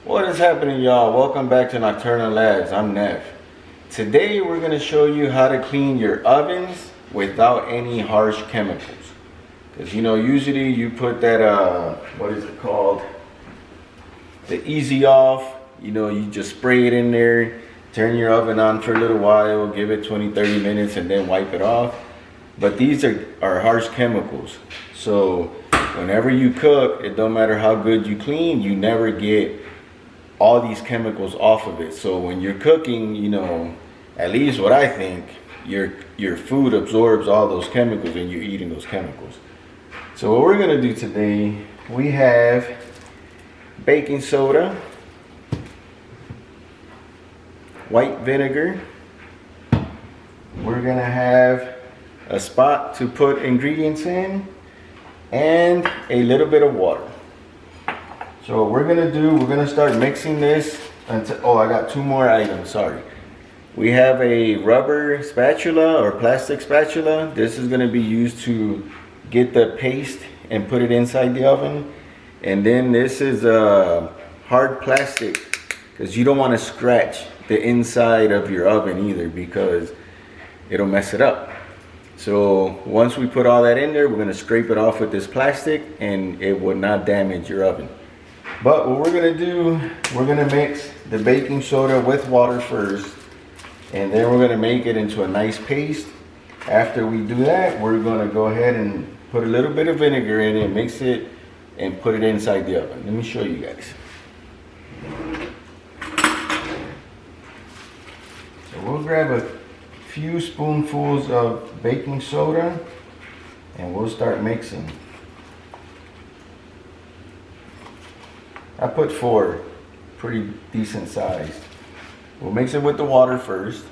What is happening, y'all? Welcome back to Nocturnal Labs. I'm Nev. Today we're going to show you how to clean your ovens without any harsh chemicals. Because usually you put that what is it called, the easy off. You just spray it in there, turn your oven on for a little while, give it 20-30 minutes, and then wipe it off. But these are harsh chemicals, so whenever you cook, it don't matter how good you clean, you never get all these chemicals off of it. So when you're cooking, at least what I think, your food absorbs all those chemicals and you're eating those chemicals. So what we're gonna do today, we have baking soda, white vinegar, we're gonna have a spot to put ingredients in, and a little bit of water. So what we're gonna start mixing this until, oh, I got two more items, sorry. We have a rubber spatula or plastic spatula. This is gonna be used to get the paste and put it inside the oven. And then this is a hard plastic, because you don't wanna scratch the inside of your oven either, because it'll mess it up. So once we put all that in there, we're gonna scrape it off with this plastic and it will not damage your oven. But what we're gonna do, we're gonna mix the baking soda with water first, and then we're gonna make it into a nice paste. After we do that, we're gonna go ahead and put a little bit of vinegar in it, mix it, and put it inside the oven. Let me show you guys. So we'll grab a few spoonfuls of baking soda and we'll start mixing. I put 4, pretty decent sized. We'll mix it with the water first.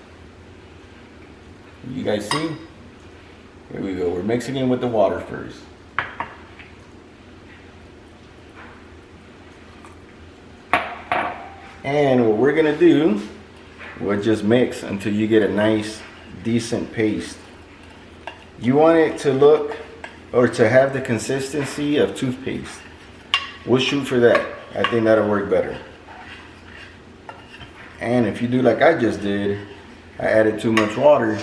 You guys see? Here we go. We're mixing it with the water first. And what we're gonna do, we'll just mix until you get a nice, decent paste. You want it to look or to have the consistency of toothpaste. We'll shoot for that. I think that'll work better. And if you do like I just did, I added too much water.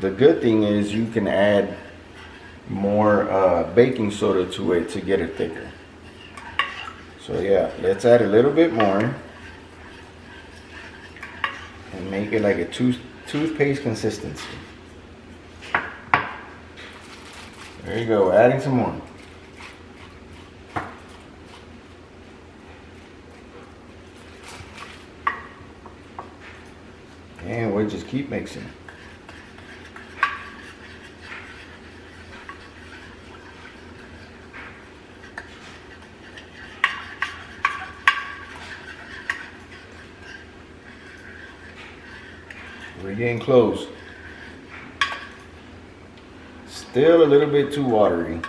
The good thing is you can add more baking soda to it to get it thicker. So yeah, let's add a little bit more and make it like a toothpaste consistency. There you go, adding some more. And we'll just keep mixing. We're getting close. Still a little bit too watery.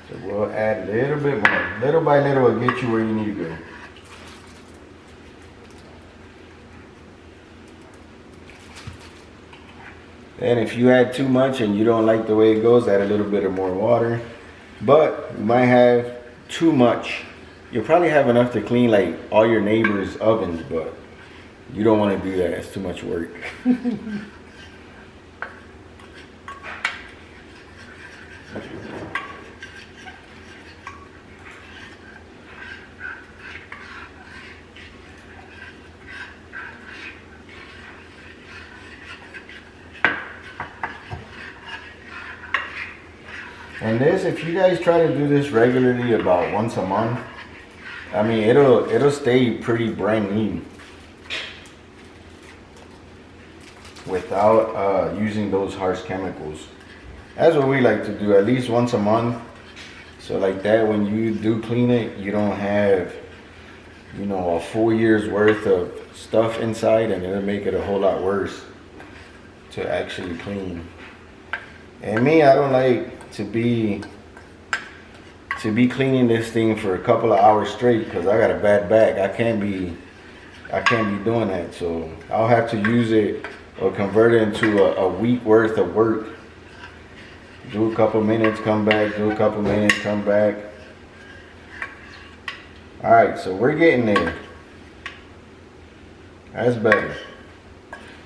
So we'll add a little bit more. Little by little will get you where you need to go. And if you add too much and you don't like the way it goes, add a little bit of more water. But you might have too much. You'll probably have enough to clean like all your neighbors' ovens, but you don't want to do that. It's too much work. And this, if you guys try to do this regularly, about once a month, I mean, it'll stay pretty brand new without using those harsh chemicals. That's what we like to do, at least once a month. So like that, when you do clean it, you don't have, a full year's worth of stuff inside, and it'll make it a whole lot worse to actually clean. And me, I don't like to be cleaning this thing for a couple of hours straight, because I got a bad back. I can't be doing that. So I'll have to use it or convert it into a week worth of work. Do a couple minutes, come back, do a couple minutes, come back. All right, so we're getting there. That's better.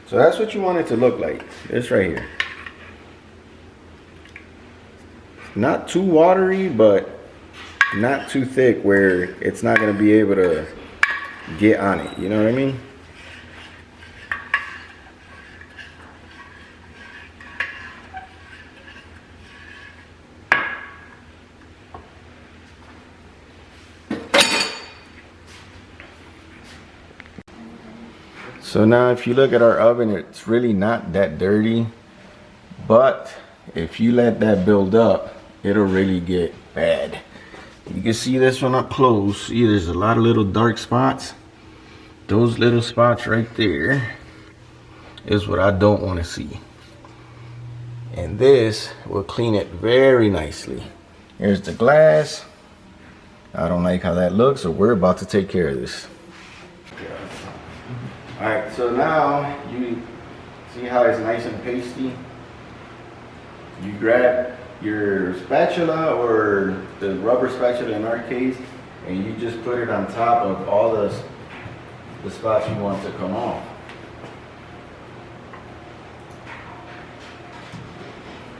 So that's what you want it to look like. This right here. Not too watery, but not too thick where it's not going to be able to get on it. You know what I mean? So now if you look at our oven, it's really not that dirty, but if you let that build up, it'll really get bad. You can see this one up close. See, there's a lot of little dark spots. Those little spots right there is what I don't want to see. And this will clean it very nicely. Here's the glass. I don't like how that looks, so we're about to take care of this. All right, so now you see how it's nice and pasty. You grab your spatula, or the rubber spatula in our case, and you just put it on top of all the spots you want to come off.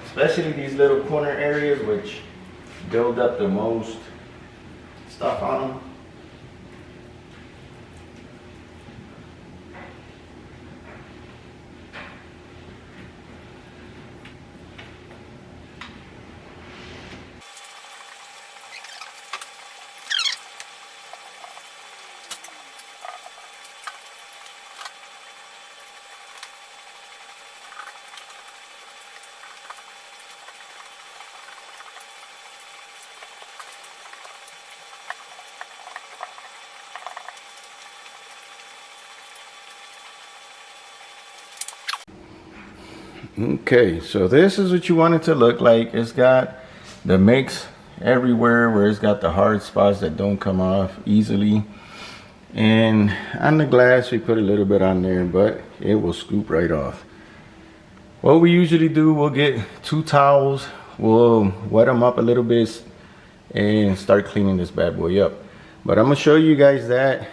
Especially these little corner areas which build up the most stuff on them. Okay, so this is what you want it to look like. It's got the mix everywhere where it's got the hard spots that don't come off easily. And on the glass, we put a little bit on there, but it will scoop right off. What we usually do, we'll get 2 towels, we'll wet them up a little bit and start cleaning this bad boy up. But I'm gonna show you guys that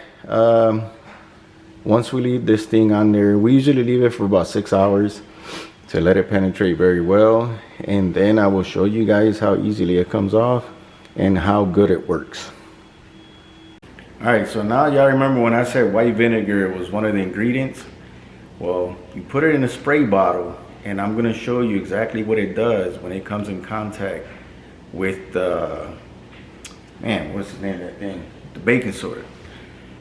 once we leave this thing on there. We usually leave it for about 6 hours to let it penetrate very well, and then I will show you guys how easily it comes off and how good it works. All right, so now y'all remember when I said white vinegar was one of the ingredients? Well, you put it in a spray bottle, and I'm gonna show you exactly what it does when it comes in contact with the, man, what's the name of that thing? The baking soda.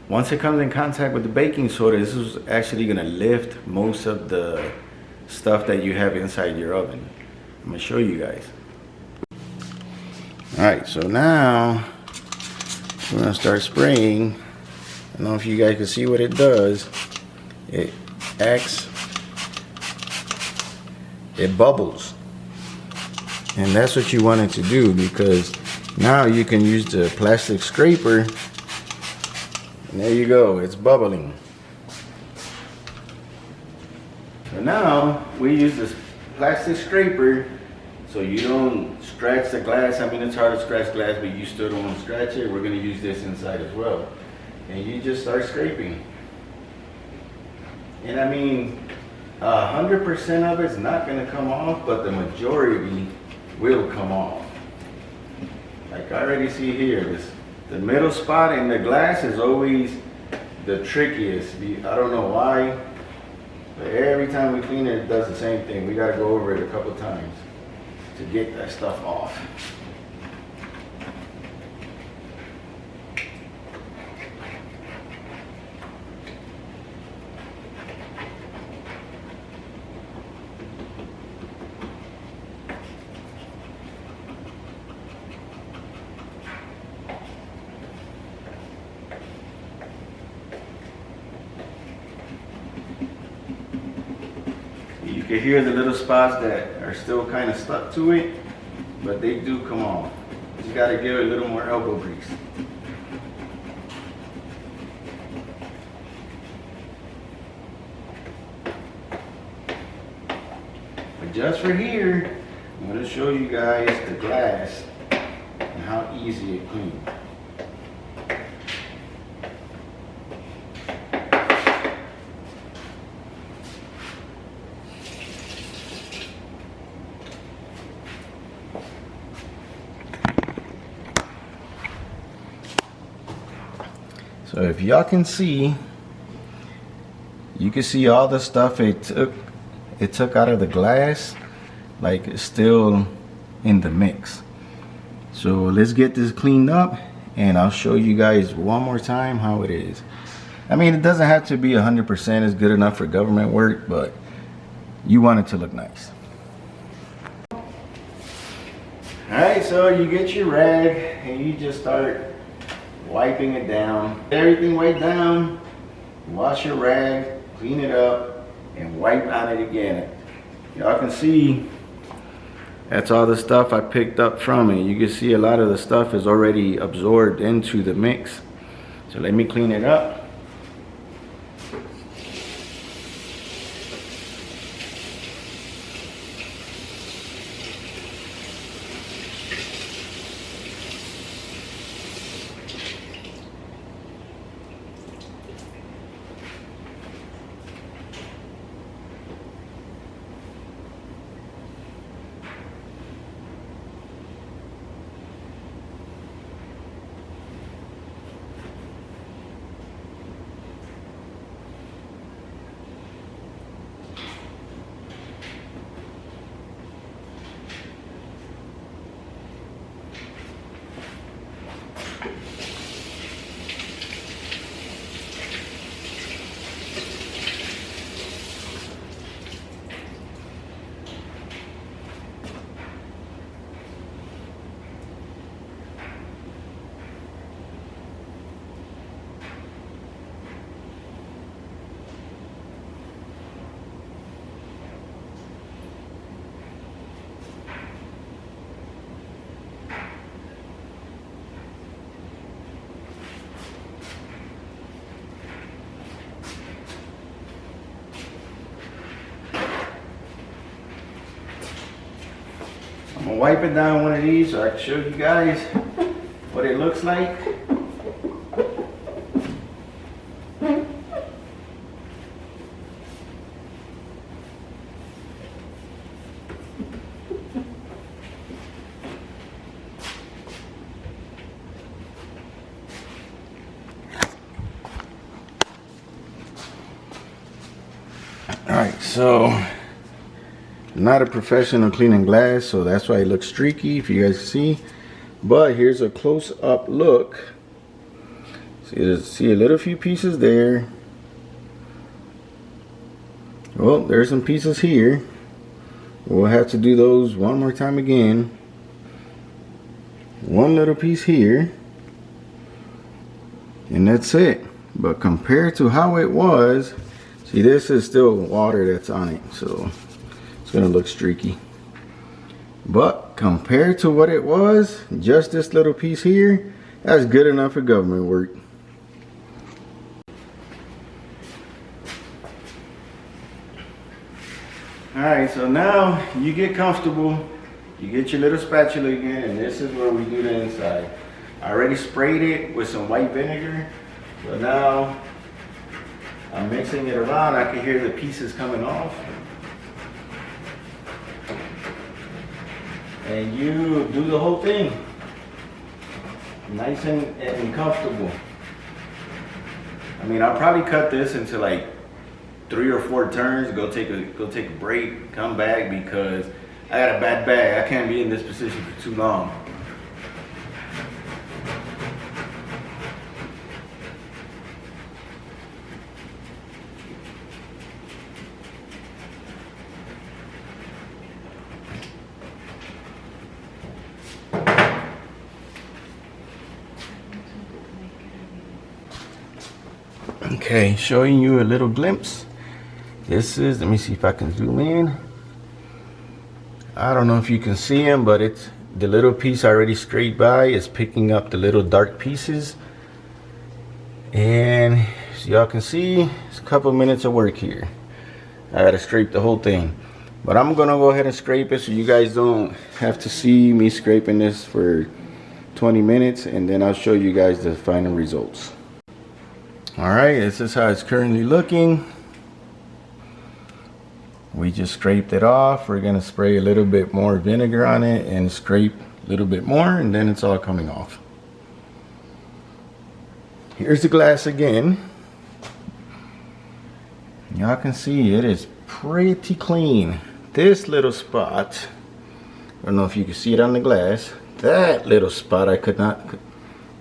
Once it comes in contact with the baking soda, this is actually gonna lift most of the stuff that you have inside your oven. I'm gonna show you guys. All right, so now we're gonna start spraying. I don't know if you guys can see what it does. It bubbles. And that's what you want it to do, because now you can use the plastic scraper, and there you go, it's bubbling. So now we use this plastic scraper so you don't scratch the glass. I mean, it's hard to scratch glass, but you still don't want to scratch it. We're going to use this inside as well. And you just start scraping. And I mean, 100% of it's not going to come off, but the majority will come off. Like I already see here, the middle spot in the glass is always the trickiest. I don't know why. But every time we clean it, it does the same thing. We gotta go over it a couple times to get that stuff off. You can hear the little spots that are still kind of stuck to it, but they do come off. You got to give it a little more elbow grease. But just for here, I'm going to show you guys the glass and how easy it cleans. So if y'all can see, you can see all the stuff it took out of the glass, like it's still in the mix. So let's get this cleaned up and I'll show you guys one more time how it is. I mean, it doesn't have to be 100%, it's good enough for government work, but you want it to look nice. Alright, so you get your rag and you just start wiping it down. Everything wiped down, wash your rag, clean it up, and wipe on it again. Y'all can see that's all the stuff I picked up from it. You can see a lot of the stuff is already absorbed into the mix. So let me clean it up. I'm gonna wipe it down one of these so I can show you guys what it looks like. Alright, so I'm not a professional cleaning glass, so that's why it looks streaky, if you guys see. But here's a close-up look. See a little few pieces there. Well, there's some pieces here. We'll have to do those one more time again. One little piece here. And that's it. But compared to how it was, see, this is still water that's on it, so it's gonna look streaky. But compared to what it was, just this little piece here, that's good enough for government work. Alright, so now you get comfortable, you get your little spatula again, and this is where we do the inside. I already sprayed it with some white vinegar, so now I'm mixing it around. I can hear the pieces coming off. And you do the whole thing. Nice and comfortable. I mean, I'll probably cut this into like 3 or 4 turns, go take a break, come back, because I got a bad back. I can't be in this position for too long. Okay, showing you a little glimpse. This is, let me see if I can zoom in. I don't know if you can see them, but it's the little piece I already scraped by is picking up the little dark pieces. And as y'all can see, it's a couple minutes of work here. I gotta scrape the whole thing. But I'm gonna go ahead and scrape it so you guys don't have to see me scraping this for 20 minutes, and then I'll show you guys the final results. Alright, this is how it's currently looking. We just scraped it off. We're gonna spray a little bit more vinegar on it and scrape a little bit more, and then it's all coming off. here's the glass again. Y'all can see it is pretty clean. This little spot, I don't know if you can see it on the glass, that little spot I could not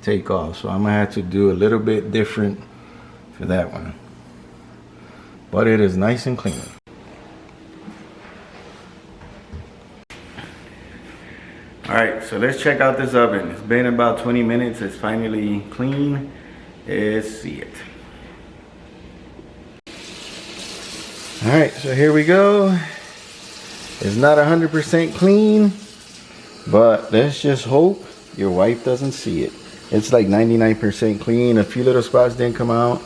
take off, so I'm gonna have to do a little bit different for that one, but it is nice and clean. All right, so let's check out this oven. It's been about 20 minutes. It's finally clean. Let's see it. All right, so here we go. It's not 100% clean, but let's just hope your wife doesn't see it. It's like 99% clean. A few little spots didn't come out,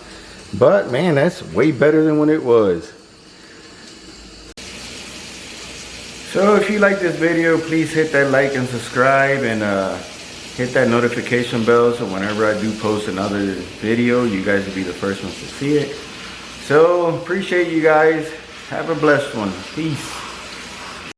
but man, that's way better than when it was. So if you like this video, please hit that like and subscribe, and hit that notification bell so whenever I do post another video, you guys will be the first ones to see it. So appreciate you guys. Have a blessed one. Peace.